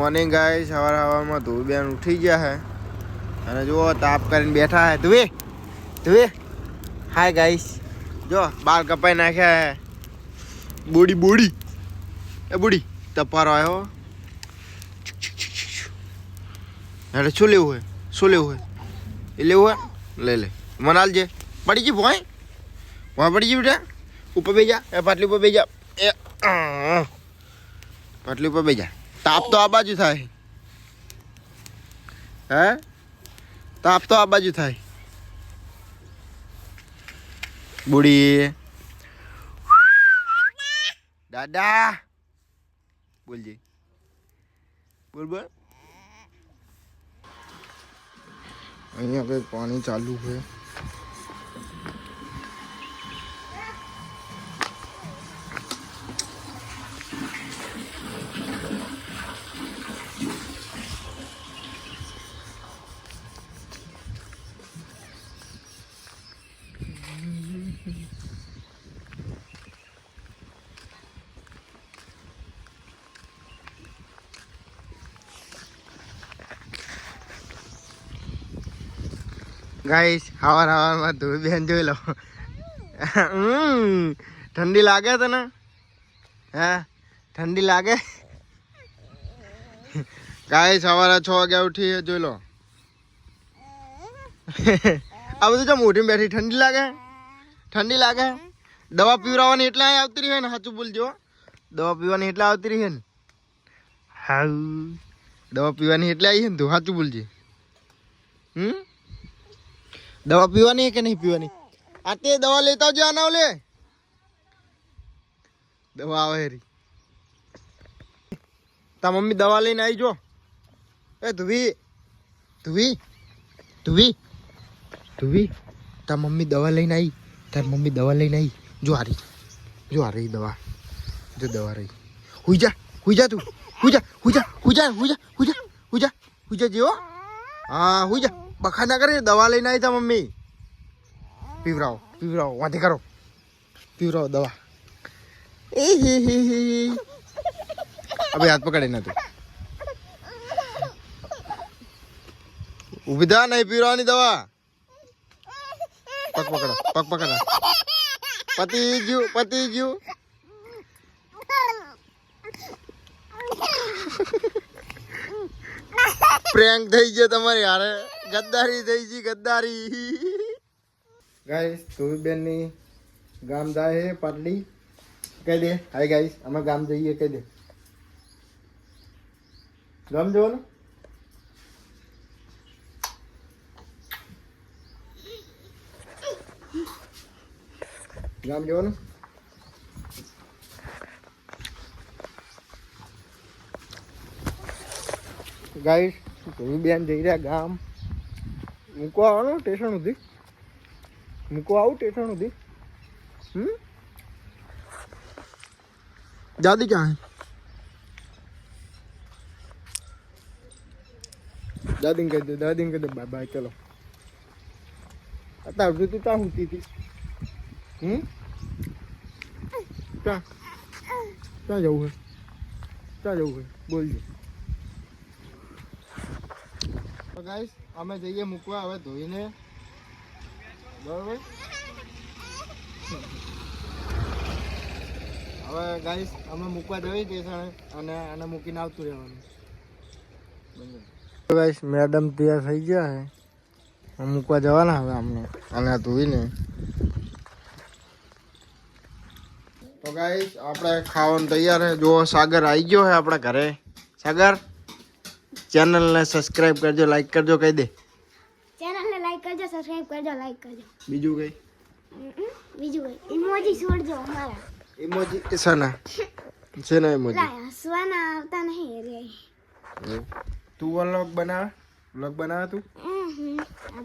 Morning guys, સવારમાં ધોઈ બેન ઉઠી ગયા હે અને જુઓ તાપ કરીને બેઠા હે. ધુએ હાય ગાઈસ, જો બાલ કપાઈ નાખ્યા હે. બોડી એ બોડી તપારો આવ્યો. એટલે શું લેવું હોય એ લેવું હોય લે મનાલ જે પડી ગઈ ભોય પડી ગઈ બેટા. ઉપર બે જા, એ પાટલી ઉપર બે જા, એ પાટલી ઉપર બે જા. તાપ તો આ બાજુ થાય હે, તાપ તો આ બાજુ થાય. બુડી દાદા બોલજે, બોલ. અહીંયા કઈ પાણી ચાલુ છે. ગાઈસ હવારમાં ધોઈ બેન જોઈ લો. ઠંડી લાગે તને? હે ઠંડી લાગે? ગાઈસ સવારે 6 વાગ્યા ઉઠી જોઈ લો. આ બધું જો મોઢીમાં બેઠી ઠંડી લાગે. દવા પીવડાવવાની એટલે આવતી રહી ને, સાચું બોલજો. દવા પીવાની એટલે આવતી રહી ને. હા દવા પીવાની એટલે આવી ને તું સાચું બોલજે. દવા પીવાની કે નહીં પીવાની? આ તે દવા લેતા જ આના લે, દવા આવે રી. તા મમ્મી દવા લઈને આવી જો. એ ધુવી તા મમ્મી દવા લઈને આવી. તાર મમ્મી દવા લઈને આવી. જો આ રહી દવા. જો દવા રહી. હુઈ જા તું. હુઈ જા જીવો. હા હુઈ જા. બખા ના કરે, દવા લઈને આવી તા મમ્મી. પીવરાવો વાંધી કરો, પીવરાવો દવા. અબે હાથ પકડે ના તું. ઉભી થા, નહીં પીવરાવાની દવા. પગ પકડો. પતી ગયું. પ્રેન્ક થઈ ગયો તમારી હારે. ગદ્દારી થઈ ગઈ, ગદ્દારી. ગાઈસ ધોવી બેન ની ગામ જાય હે પાટલી. કહી દે હાય ગાઈસ, અમે ગામ જઈએ. કહી દે ગામ જવાનું. ગાઈસ ધોવી બેન જઈ રહ્યા ગામ. મૂકવા આવવાનું સ્ટેશન સુધી. દાદી ક્યાં હે? દાદીને કહી દે બાય બાય. ચલો અત્યાર સુધી તું ત્યાં ઊંઘતી હતી. ક્યાં જવું છે બોલજો. તો ગાઈસ અમે જઈએ મૂકવા હવે ધોઈને, બરોબર. હવે ગાઈસ અમે મૂકવા જઈએ સ્ટેશન અને આને મૂકીને આવતું રહેવાનું. ગાઈસ મેડમ તૈયાર થઈ ગયા હે, મૂકવા જવાના હવે અમને અને ધોઈને. તો ગાઈસ આપણે ખાવાનું તૈયાર છે. જો સાગર આવી ગયો હે આપણા ઘરે. સાગર ચેનલને સબસ્ક્રાઇબ કરજો, લાઈક કરજો. કહી દે ચેનલને લાઈક કરજો, સબસ્ક્રાઇબ કરજો, લાઈક કરજો. બીજું કઈ ઇમોજી છોડજો. અમારા ઇમોજી છે ને ઇમોજી હસવાના આવતા નહીં રે. તું વ્લોગ બનાવે તું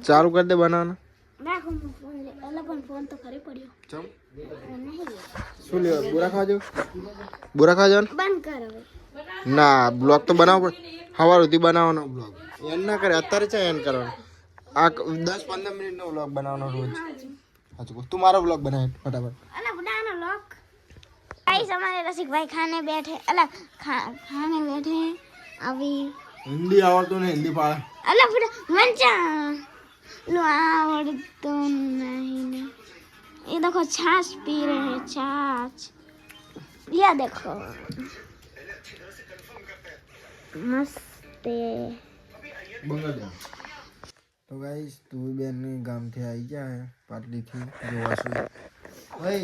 ચાલુ કરી દે બનાવવાનું. રાખો ફોન લે. પણ ફોન તો ખરે પડ્યો. ચમ નહીં શું લેવા? બોરા ખાજો ને બંધ કર હવે. ના બ્લોગ તો બનાવવો પડે. સવાર સુધી બનાવવાનો બ્લોગ. એન ના કરે અત્યારે છે એન કરવાનો. આ 10-15 મિનિટનો વ્લોગ બનાવવાનો રોજ. સાચું તું મારો વ્લોગ બનાવે ફટાફટ. અલા બડાનો લોક गाइस हमारे रसिक भाई खाने बैठे, अला खाने बैठे આવી હિન્દી આવડતું ને હિન્દી પાડે અલા ફટા મંચા લો आवड़તું नहीं ने ये देखो छाछ पी रहे हैं छाछ ये देखो मस्त है બંગાળી તો ગાઈસ તું બેન ને ગામથી આવી ગયા હે પાટલીથી જોવા છું ઓય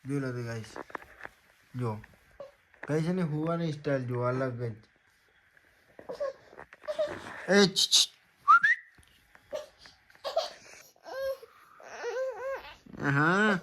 જો લે ગાઈસ જો કઈ છે ને હુવાની સ્ટાઇલ જો અલગ જ એ હા